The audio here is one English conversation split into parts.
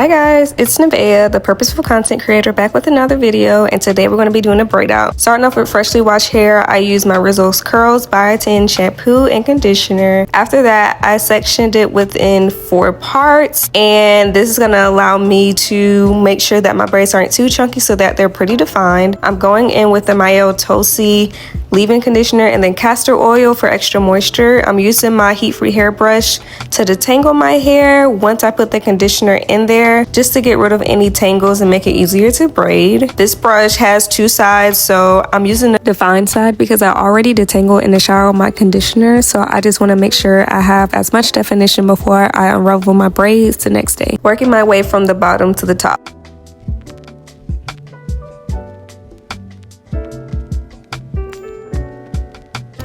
Hi guys, it's Nevaeh, the purposeful content creator, back with another video, and today we're going to be doing a braid out. Starting off with freshly washed hair, I use my Rizo's Curls Biotin shampoo and conditioner. After that, I sectioned it within 4 parts, and this is going to allow me to make sure that my braids aren't too chunky so that they're pretty defined. I'm going in with the Mielle Tulsi leave-in conditioner and then castor oil for extra moisture. I'm using my heat-free hairbrush to detangle my hair once I put the conditioner in there, just to get rid of any tangles and make it easier to braid. This brush has 2 sides, so I'm using the defined side because I already detangled in the shower with my conditioner, so I just want to make sure I have as much definition before I unravel my braids the next day. Working my way from the bottom to the top.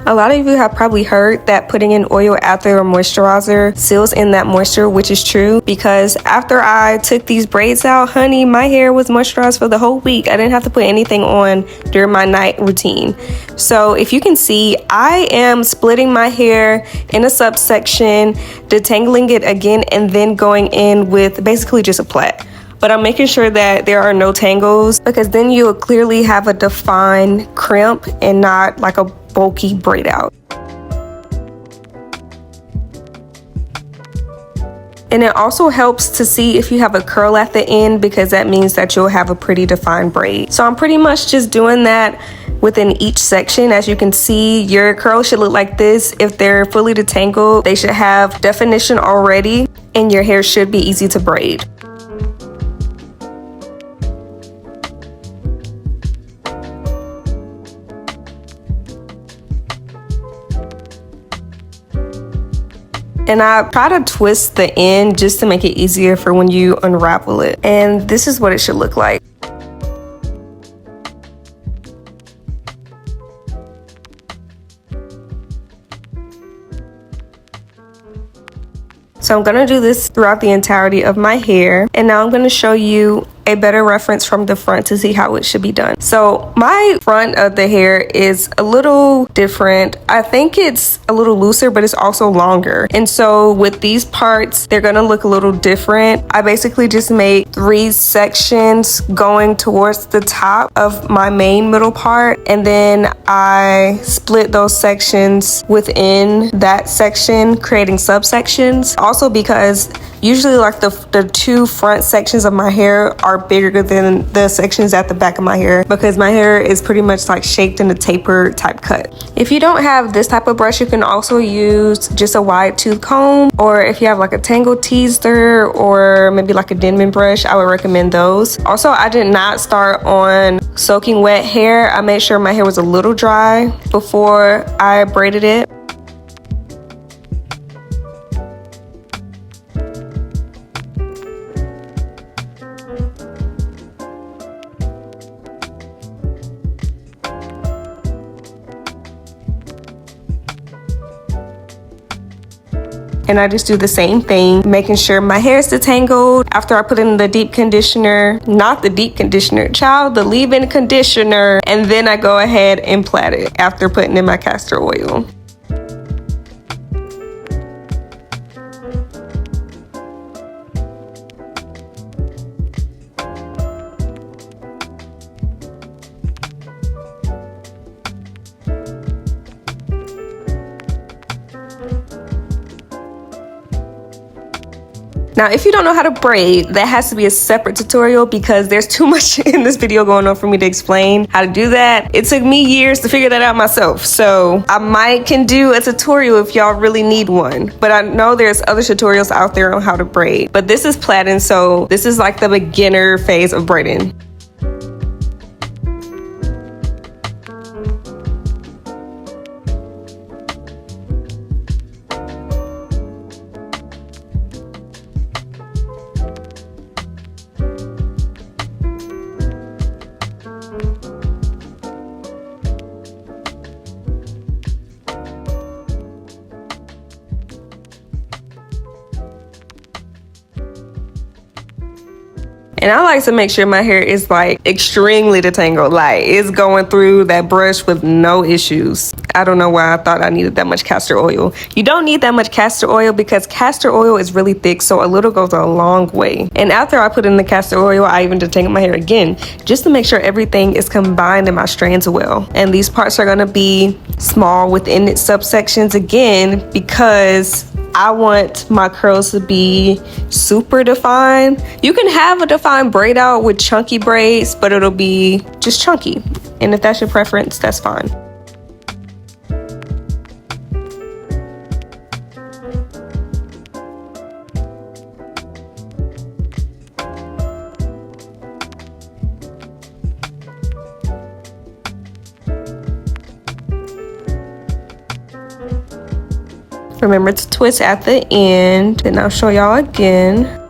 A lot of you have probably heard that putting in oil after a moisturizer seals in that moisture, which is true, because after I took these braids out, honey, my hair was moisturized for the whole week. I didn't have to put anything on during my night routine. So if you can see, I am splitting my hair in a subsection, detangling it again, and then going in with basically just a plait. But I'm making sure that there are no tangles, because then you'll clearly have a defined crimp and not like a bulky braid out. And it also helps to see if you have a curl at the end, because that means that you'll have a pretty defined braid. So I'm pretty much just doing that within each section. As you can see, your curls should look like this. If they're fully detangled, they should have definition already, and your hair should be easy to braid. And I try to twist the end just to make it easier for when you unravel it. And this is what it should look like. So I'm gonna do this throughout the entirety of my hair. And now I'm gonna show you a better reference from the front to see how it should be done. So my front of the hair is a little different. I think it's a little looser, but it's also longer. And so with these parts, they're gonna look a little different. I basically just made 3 sections going towards the top of my main middle part. And then I split those sections within that section, creating subsections. Also because usually like the 2 front sections of my hair are bigger than the sections at the back of my hair, because my hair is pretty much like shaped in a taper type cut. If you don't have this type of brush, you can also use just a wide tooth comb, or if you have like a tangle teaser or maybe like a Denman brush, I would recommend those. Also, I did not start on soaking wet hair. I made sure my hair was a little dry before I braided it. And I just do the same thing, making sure my hair is detangled after I put in the deep conditioner, not the deep conditioner, child, the leave-in conditioner. And then I go ahead and plait it after putting in my castor oil. Now, if you don't know how to braid, that has to be a separate tutorial, because there's too much in this video going on for me to explain how to do that. It took me years to figure that out myself. So I can do a tutorial if y'all really need one. But I know there's other tutorials out there on how to braid. But this is plaiting, so this is like the beginner phase of braiding. And I like to make sure my hair is like extremely detangled, like it's going through that brush with no issues. I don't know why I thought I needed that much castor oil. You don't need that much castor oil because castor oil is really thick, so a little goes a long way. And after I put in the castor oil, I even detangle my hair again just to make sure everything is combined in my strands well. And these parts are going to be small within its subsections again because I want my curls to be super defined. You can have a defined braid out with chunky braids, but it'll be just chunky. And if that's your preference, that's fine. Remember to twist at the end, and I'll show y'all again.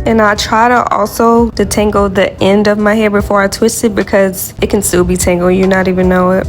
And I try to also detangle the end of my hair before I twist it because it can still be tangled, you not even know it.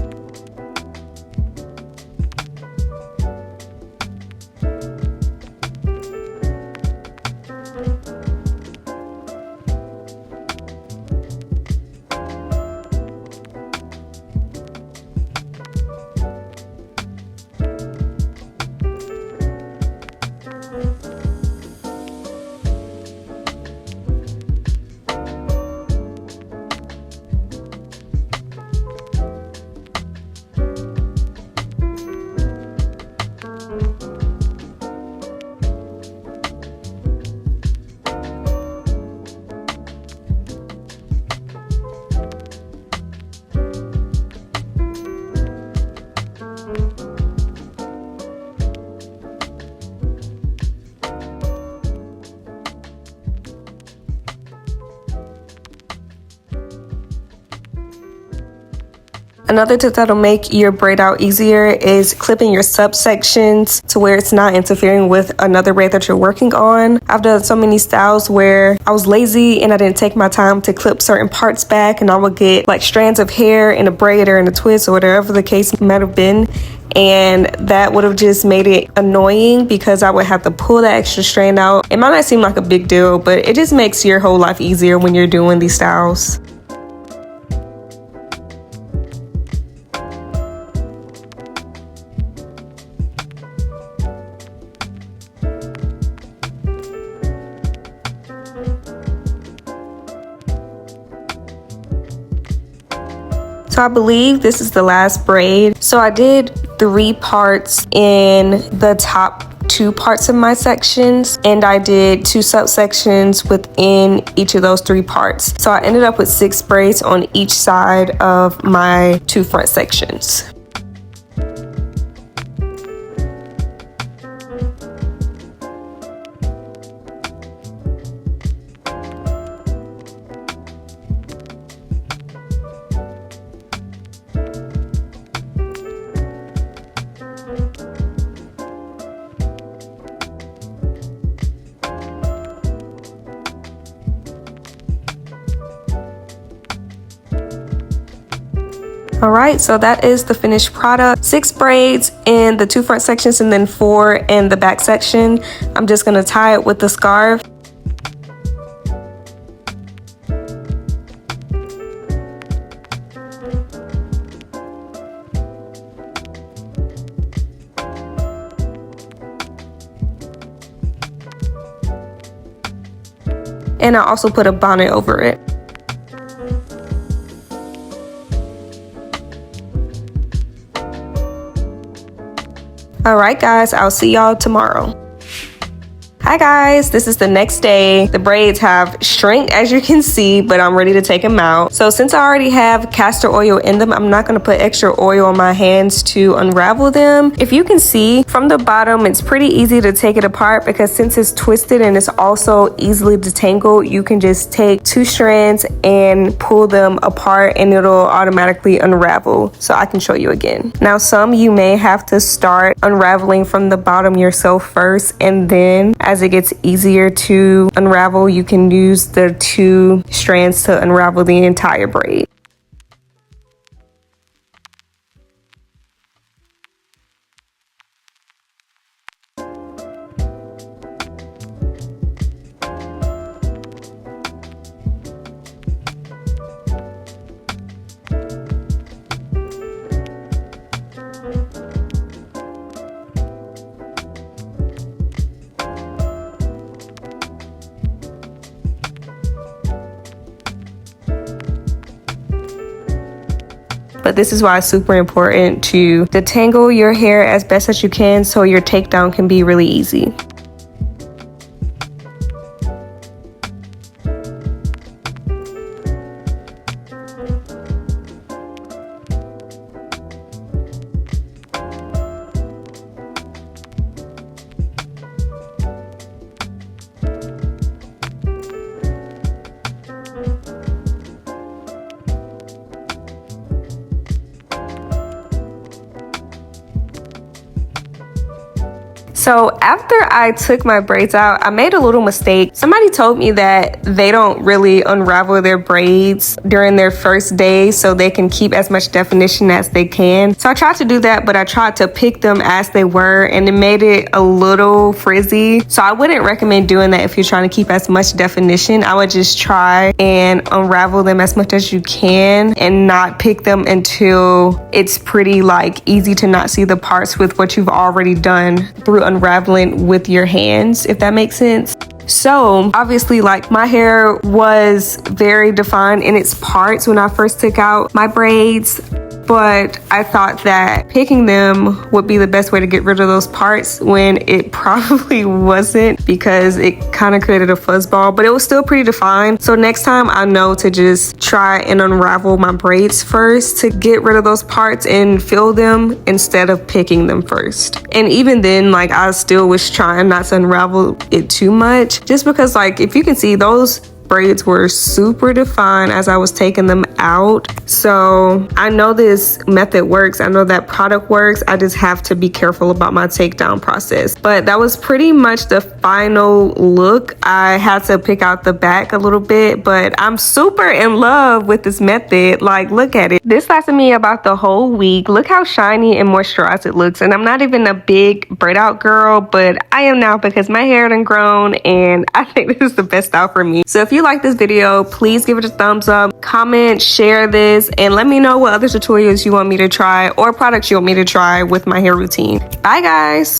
Another tip that'll make your braid out easier is clipping your subsections to where it's not interfering with another braid that you're working on. I've done so many styles where I was lazy and I didn't take my time to clip certain parts back, and I would get like strands of hair in a braid or in a twist or whatever the case might have been. And that would have just made it annoying because I would have to pull that extra strand out. It might not seem like a big deal, but it just makes your whole life easier when you're doing these styles. So I believe this is the last braid. So I did 3 parts in the top 2 parts of my sections, and I did 2 subsections within each of those 3 parts. So I ended up with 6 braids on each side of my 2 front sections. Alright, so that is the finished product. 6 braids in the 2 front sections and then 4 in the back section. I'm just going to tie it with the scarf. And I also put a bonnet over it. Alright guys, I'll see y'all tomorrow. Hi guys, this is the next day. The braids have shrunk as you can see, but I'm ready to take them out. So since I already have castor oil in them, I'm not going to put extra oil on my hands to unravel them. If you can see from the bottom, it's pretty easy to take it apart because since it's twisted and it's also easily detangled, you can just take 2 strands and pull them apart and it'll automatically unravel. So I can show you again. Now some you may have to start unraveling from the bottom yourself first, and then as it gets easier to unravel, you can use the 2 strands to unravel the entire braid. But this is why it's super important to detangle your hair as best as you can so your takedown can be really easy. So after I took my braids out, I made a little mistake. Somebody told me that they don't really unravel their braids during their first day so they can keep as much definition as they can. So I tried to do that, but I tried to pick them as they were and it made it a little frizzy. So I wouldn't recommend doing that if you're trying to keep as much definition. I would just try and unravel them as much as you can and not pick them until it's pretty easy to not see the parts with what you've already done through unraveling with your hands, if that makes sense. So obviously my hair was very defined in its parts when I first took out my braids, but I thought that picking them would be the best way to get rid of those parts when it probably wasn't, because it kind of created a fuzz ball, but it was still pretty defined. So next time I know to just try and unravel my braids first to get rid of those parts and fill them instead of picking them first. And even then, I still was trying not to unravel it too much, just because if you can see, those braids were super defined as I was taking them out. So I know this method works. I know that product works. I just have to be careful about my takedown process. But that was pretty much the final look. I had to pick out the back a little bit, but I'm super in love with this method. Look at it. This lasted me about the whole week. Look how shiny and moisturized it looks. And I'm not even a big braid out girl, but I am now because my hair done grown and I think this is the best style for me. So if you like this video, please give it a thumbs up, comment, share this, and let me know what other tutorials you want me to try or products you want me to try with my hair routine. Bye guys.